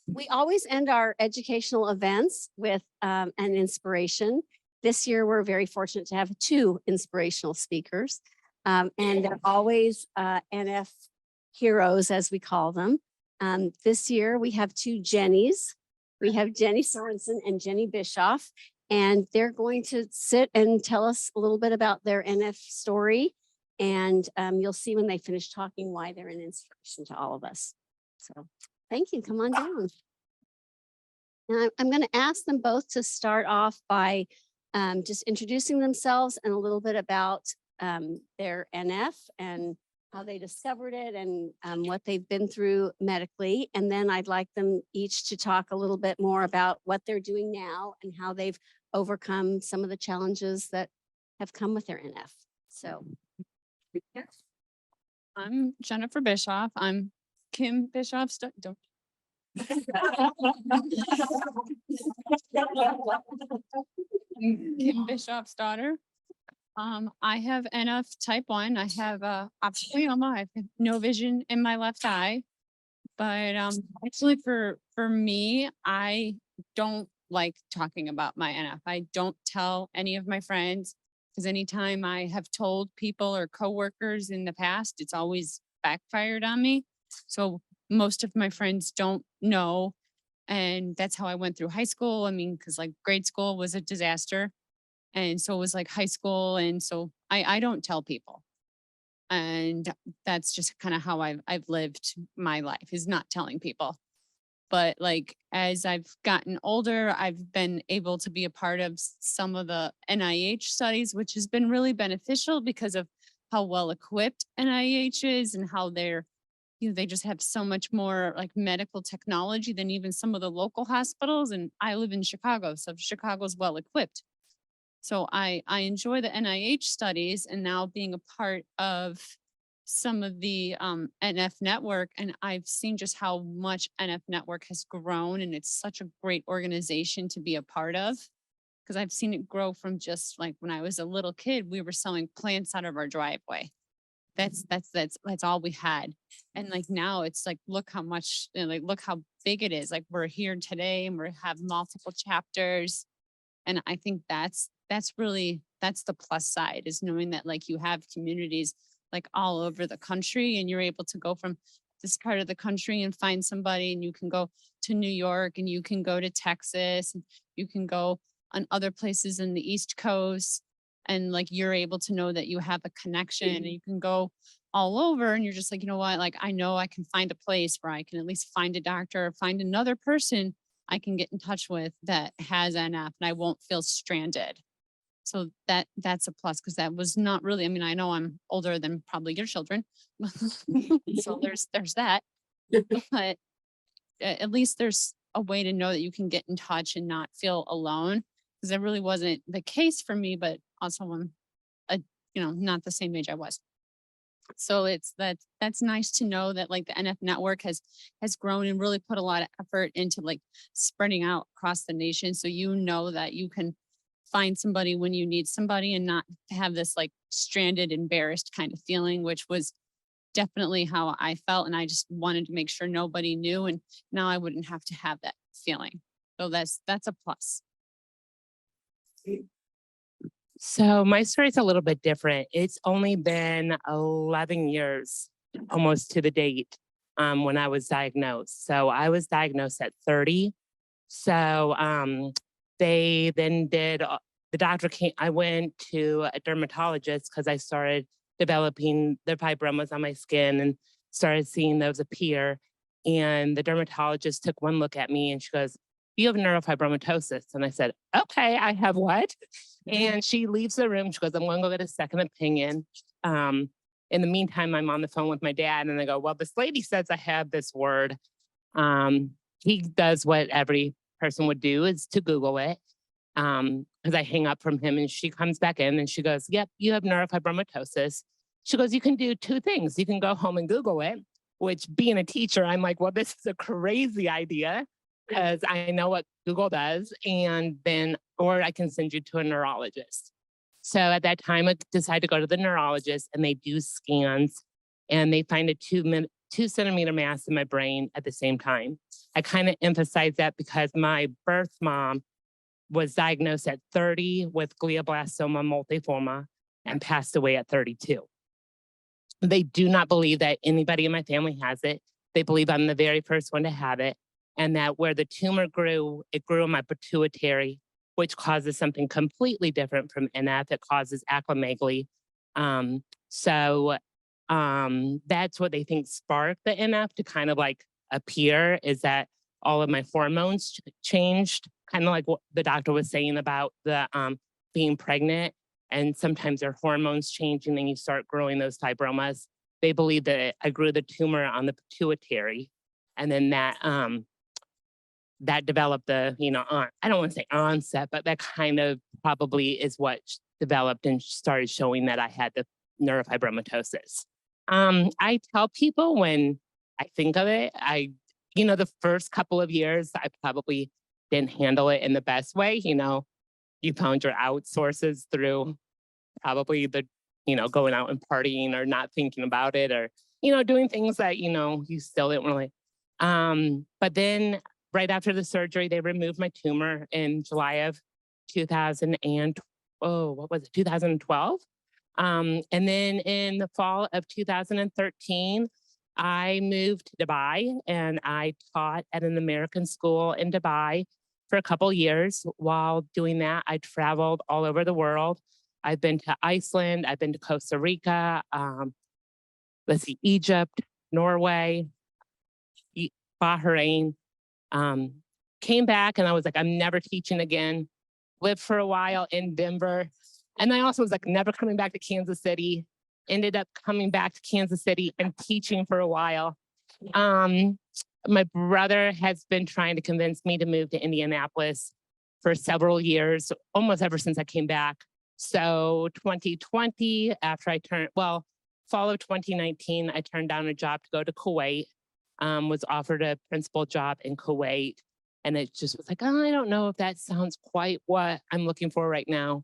We always end our educational events with an inspiration. This year, we're very fortunate to have 2 inspirational speakers, and they're always NF heroes, as we call them. This year, we have 2 Jennies. We have Jenni Sorenson and Jenni Bischoff, and they're going to sit and tell us a little bit about their NF story. And you'll see when they finish talking why they're an inspiration to all of us. So thank you. Come on down. And I'm going to ask them both to start off by just introducing themselves and a little bit about their NF and how they discovered it and what they've been through medically. And then I'd like them each to talk a little bit more about what they're doing now and how they've overcome some of the challenges that have come with their NF. So. Yes. I'm Jennifer Bischoff. I'm Kim Bischoff's don't. Kim Bischoff's daughter. I have NF type 1. I have optic glioma. I have no vision in my left eye. But actually for me, I don't like talking about my NF. I don't tell any of my friends, because anytime I have told people or coworkers in the past, it's always backfired on me. So most of my friends don't know. And that's how I went through high school. I mean, because like grade school was a disaster. And so it was like high school. And so I don't tell people. And that's just kind of how I've lived my life, is not telling people. But like, as I've gotten older, I've been able to be a part of some of the NIH studies, which has been really beneficial because of how well equipped NIH is and how they just have so much more like medical technology than even some of the local hospitals. And I live in Chicago, so Chicago's well equipped. So I enjoy the NIH studies, and now being a part of some of the NF network, and I've seen just how much NF network has grown, and it's such a great organization to be a part of, because I've seen it grow from just like when I was a little kid, we were selling plants out of our driveway. That's all we had. And like now it's like, look how much, like, look how big it is. Like we're here today and we have multiple chapters. And I think that's the plus side, is knowing that like you have communities like all over the country, and you're able to go from this part of the country and find somebody, and you can go to New York, and you can go to Texas, and you can go on other places in the East Coast. And like, you're able to know that you have a connection, and you can go all over, and you're just like, you know what, like, I know I can find a place where I can at least find a doctor or find another person I can get in touch with that has NF, and I won't feel stranded. So that's a plus, because that was not really, I mean, I know I'm older than probably your children. So there's that. But at least there's a way to know that you can get in touch and not feel alone, because that really wasn't the case for me, but also I'm not the same age I was. So that's nice to know that like the NF network has grown and really put a lot of effort into like spreading out across the nation. So you know that you can find somebody when you need somebody, and not have this like stranded, embarrassed kind of feeling, which was definitely how I felt. And I just wanted to make sure nobody knew, and now I wouldn't have to have that feeling. So that's a plus. So my story is a little bit different. It's only been 11 years, almost to the date, when I was diagnosed. So I was diagnosed at 30. So they then did, the doctor came, I went to a dermatologist because I started developing the fibromas on my skin and started seeing those appear. And the dermatologist took one look at me and she goes, "You have neurofibromatosis." And I said, "Okay, I have what?" And she leaves the room. She goes, "I'm going to go get a second opinion." In the meantime, I'm on the phone with my dad, and I go, "Well, this lady says I have this word." He does what every person would do, is to Google it. Because I hang up from him, and she comes back in and she goes, "Yep, you have neurofibromatosis." She goes, "You can do two things. You can go home and Google it," which, being a teacher, I'm like, well, this is a crazy idea, because I know what Google does, and then, or I can send you to a neurologist. So at that time, I decided to go to the neurologist, and they do scans, and they find a 2-centimeter mass in my brain at the same time. I kind of emphasize that because my birth mom was diagnosed at 30 with glioblastoma multiforme and passed away at 32. They do not believe that anybody in my family has it. They believe I'm the very first one to have it, and that where the tumor grew, it grew in my pituitary, which causes something completely different from NF. It causes acromegaly. That's what they think sparked the NF to kind of like appear, is that all of my hormones changed, kind of like what the doctor was saying about the being pregnant. And sometimes their hormones change and then you start growing those fibromas. They believe that I grew the tumor on the pituitary, and then that developed the, I don't want to say onset, but that kind of probably is what developed and started showing that I had the neurofibromatosis. I tell people when I think of it, the first couple of years, I probably didn't handle it in the best way. You found your outsources through probably the, going out and partying or not thinking about it, or, doing things that, you still didn't really. But then right after the surgery, they removed my tumor in July of 2012. And then in the fall of 2013, I moved to Dubai and I taught at an American school in Dubai for a couple years. While doing that, I traveled all over the world. I've been to Iceland, I've been to Costa Rica, Egypt, Norway, Bahrain. Came back and I was like, I'm never teaching again. Lived for a while in Denver. And I also was like, never coming back to Kansas City. Ended up coming back to Kansas City and teaching for a while. My brother has been trying to convince me to move to Indianapolis for several years, almost ever since I came back. So 2020, fall of 2019, I turned down a job to go to Kuwait, was offered a principal job in Kuwait. And it just was like, oh, I don't know if that sounds quite what I'm looking for right now.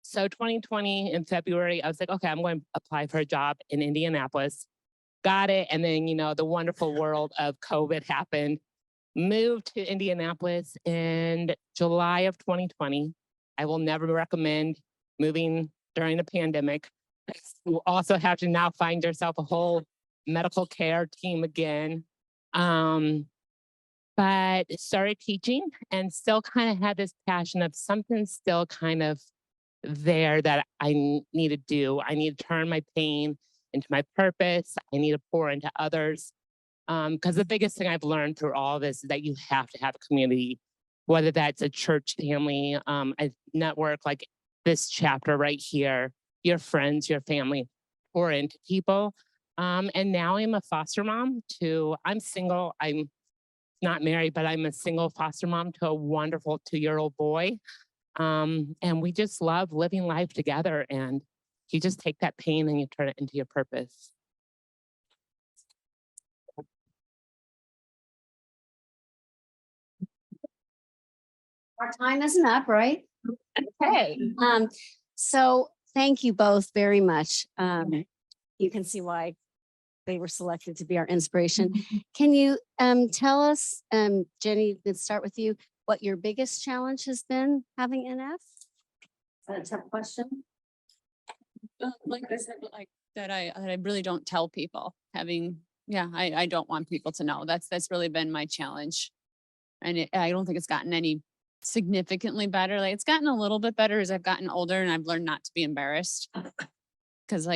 So 2020 in February, I was like, okay, I'm going to apply for a job in Indianapolis. Got it. And then, the wonderful world of COVID happened. Moved to Indianapolis in July of 2020. I will never recommend moving during a pandemic. You also have to now find yourself a whole medical care team again. But started teaching and still kind of had this passion of something still kind of there that I need to do. I need to turn my pain into my purpose. I need to pour into others. Because the biggest thing I've learned through all this is that you have to have a community, whether that's a church family, a network like this chapter right here, your friends, your family, pour into people. And now I'm a foster mom I'm single. I'm not married, but I'm a single foster mom to a wonderful 2-year-old boy. And we just love living life together. And you just take that pain and you turn it into your purpose. Our time isn't up, right? Okay. So thank you both very much. You can see why they were selected to be our inspiration. Can you tell us, Jenny, let's start with you, what your biggest challenge has been having NF? Is that a tough question? Like I said, like that I really don't tell people I don't want people to know. That's really been my challenge. And I don't think it's gotten any significantly better. Like it's gotten a little bit better as I've gotten older and I've learned not to be embarrassed because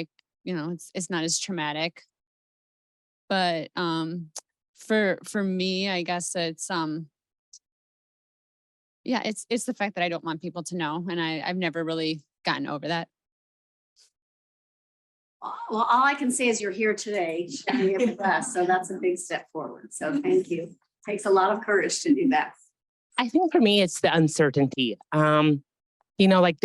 it's not as traumatic. But for me, I guess it's it's the fact that I don't want people to know, and I've never really gotten over that. Well, all I can say is you're here today sharing it with us, so that's a big step forward. So thank you. Takes a lot of courage to do that. I think for me, it's the uncertainty. Like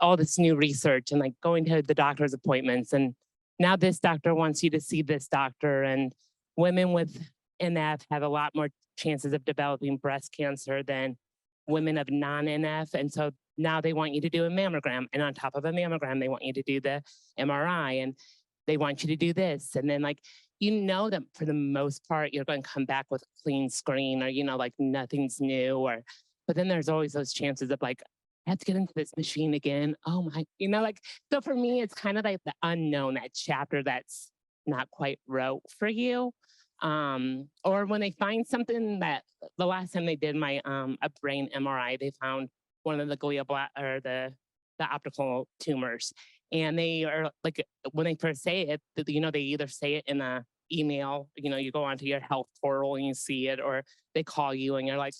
all this new research and like going to the doctor's appointments, and now this doctor wants you to see this doctor, and women with NF have a lot more chances of developing breast cancer than women of non-NF. And so now they want you to do a mammogram, and on top of a mammogram, they want you to do the MRI, and they want you to do this. And then like, you know that for the most part, you're going to come back with a clean screen or, like nothing's new but then there's always those chances of like, I have to get into this machine again. Oh my, like, so for me, it's kind of like the unknown, that chapter that's not quite wrote for you. Or when they find something that the last time they did my a brain MRI, they found one of the glioblast or the optical tumors. And they are like, when they first say it, they either say it in a email, you go onto your health portal and you see it, or they call you and you're like,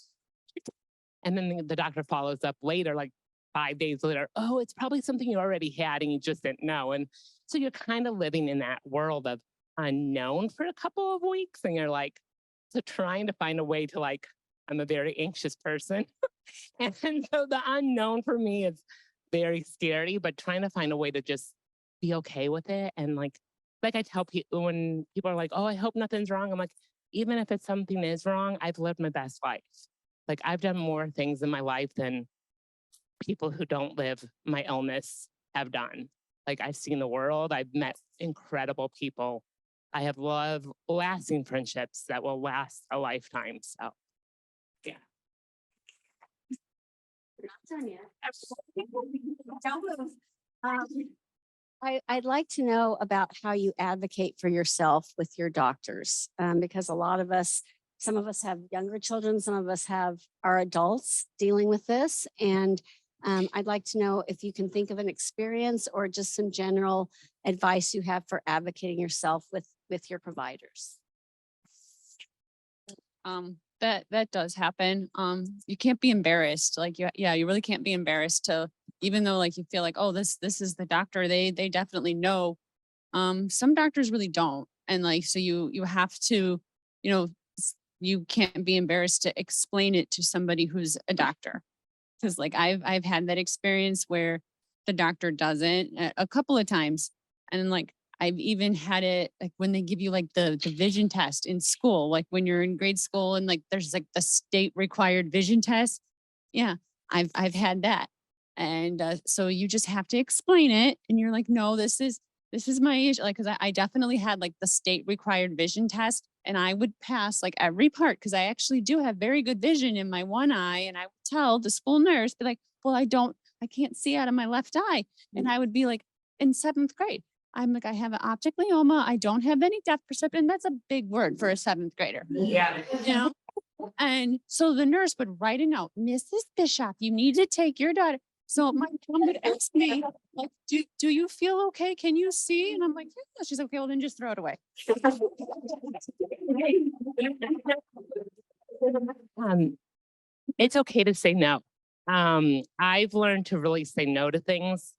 and then the doctor follows up later, like 5 days later, oh, it's probably something you already had and you just didn't know. And so you're kind of living in that world of unknown for a couple of weeks. And you're like, so trying to find a way to like, I'm a very anxious person. And so the unknown for me is very scary, but trying to find a way to just be okay with it. And like I tell people when people are like, oh, I hope nothing's wrong. I'm like, even if it's something is wrong, I've lived my best life. Like I've done more things in my life than people who don't live my illness have done. Like I've seen the world, I've met incredible people. I have loved lasting friendships that will last a lifetime. So yeah. We're not done yet. Don't move. I'd like to know about how you advocate for yourself with your doctors, because a lot of us, some of us have younger children, some of us are adults dealing with this. And I'd like to know if you can think of an experience or just some general advice you have for advocating yourself with your providers. That does happen. You can't be embarrassed. Like, you really can't be embarrassed to, even though like you feel like, oh, this is the doctor. They definitely know. Some doctors really don't. And like, so you have to, you can't be embarrassed to explain it to somebody who's a doctor. Cause like I've had that experience where the doctor doesn't a couple of times. And like, I've even had it like when they give you like the vision test in school, like when you're in grade school and like there's like the state required vision test. Yeah, I've had that. And so you just have to explain it. And you're like, no, this is my age. Like, cause I definitely had like the state required vision test and I would pass like every part. Cause I actually do have very good vision in my one eye. And I would tell the school nurse, be like, well, I can't see out of my left eye. And I would be like in 7th grade. I'm like, I have an optic glioma. I don't have any depth perception. That's a big word for a 7th grader. Yeah. And so the nurse would write a note, Mrs. Bischoff, you need to take your daughter. So my mom would ask me, like, do you feel okay? Can you see? And I'm like, yeah. She's like, okay, well then just throw it away. It's okay to say no. I've learned to really say no to things.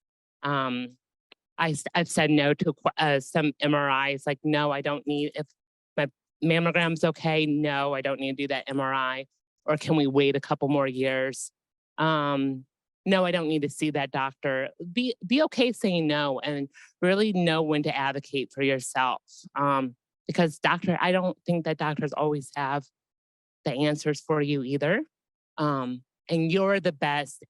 I've said no to some MRIs, like, no, I don't need, if my mammogram's okay, no, I don't need to do that MRI. Or can we wait a couple more years? No, I don't need to see that doctor. Be okay saying no and really know when to advocate for yourself. Because I don't think that doctors always have the answers for you either. And you're the best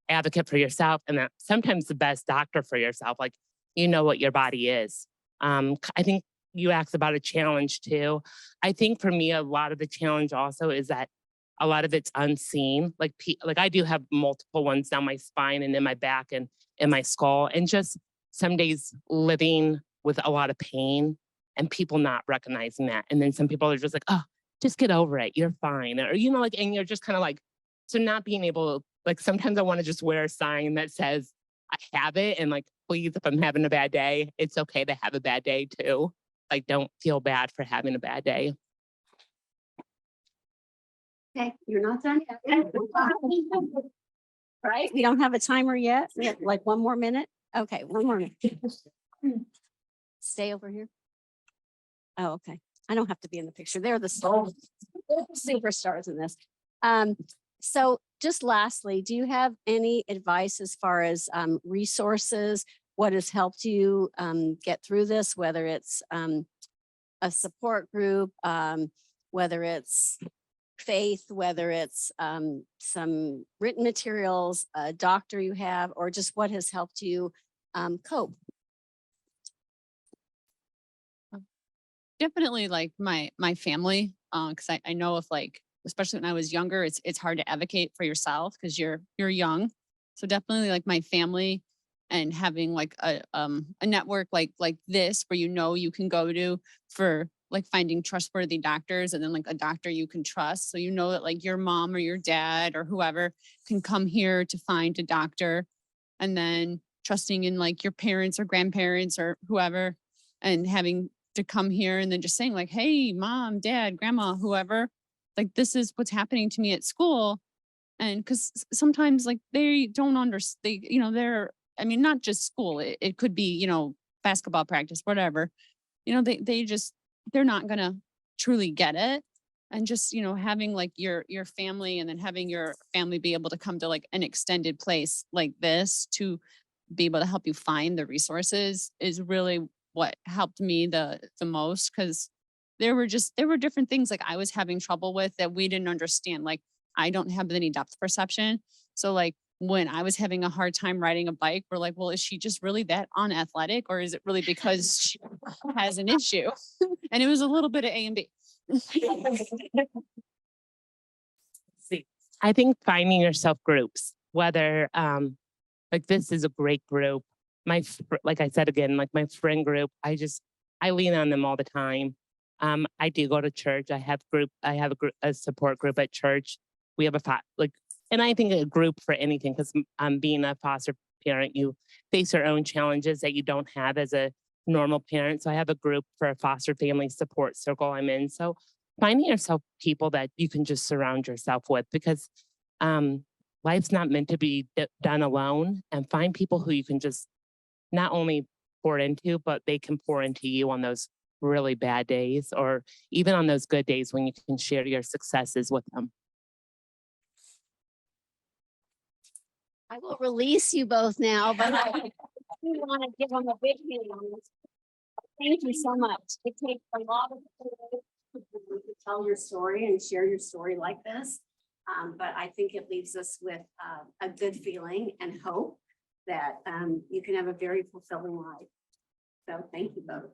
advocate for yourself and sometimes the best doctor for yourself. Like, you know what your body is. I think you asked about a challenge too. I think for me, a lot of the challenge also is that a lot of it's unseen. Like I do have multiple ones down my spine and in my back and in my skull, and just some days living with a lot of pain and people not recognizing that. And then some people are just like, oh, just get over it. You're fine. Or, like, and you're just kind of like, so not being able, like sometimes I want to just wear a sign that says I have it. And like, please, if I'm having a bad day, it's okay to have a bad day too. Like, don't feel bad for having a bad day. Okay, you're not done yet. Right? We don't have a timer yet. We have like 1 more minute. Okay, 1 more minute. Stay over here. Oh, okay. I don't have to be in the picture. They're the superstars in this. So just lastly, do you have any advice as far as resources? What has helped you get through this, whether it's a support group, whether it's faith, whether it's some written materials, a doctor you have, or just what has helped you cope? definitely like my family, because I know if like, especially when I was younger, it's hard to advocate for yourself because you're young. So definitely like my family and having like a network like this where you know you can go to for like finding trustworthy doctors, and then like a doctor you can trust. So you know that like your mom or your dad or whoever can come here to find a doctor, and then trusting in like your parents or grandparents or whoever, and having to come here and then just saying like, hey, mom, dad, grandma, whoever, like this is what's happening to me at school. And because sometimes like they don't understand, they're, I mean, not just school, it could be, basketball practice, whatever, they're not gonna truly get it. And just, having like your family, and then having your family be able to come to like an extended place like this to be able to help you find the resources is really what helped me the most. Because there were different things like I was having trouble with that we didn't understand. Like I don't have any depth perception. So like when I was having a hard time riding a bike, we're like, well, is she just really that unathletic, or is it really because she has an issue? And it was a little bit of A and B. See, I think finding yourself groups, whether like this is a great group. Like I said again, like my friend group, I lean on them all the time. I do go to church. I have a support group at church. We have and I think a group for anything, because being a foster parent, you face your own challenges that you don't have as a normal parent. So I have a group for a foster family support circle I'm in. So finding yourself people that you can just surround yourself with, because life's not meant to be done alone, and find people who you can just not only pour into, but they can pour into you on those really bad days, or even on those good days when you can share your successes with them. I will release you both now, but I do want to give them a big hand. Thank you so much. It takes a lot of courage to tell your story and share your story like this. But I think it leaves us with a good feeling and hope that you can have a very fulfilling life. So thank you both.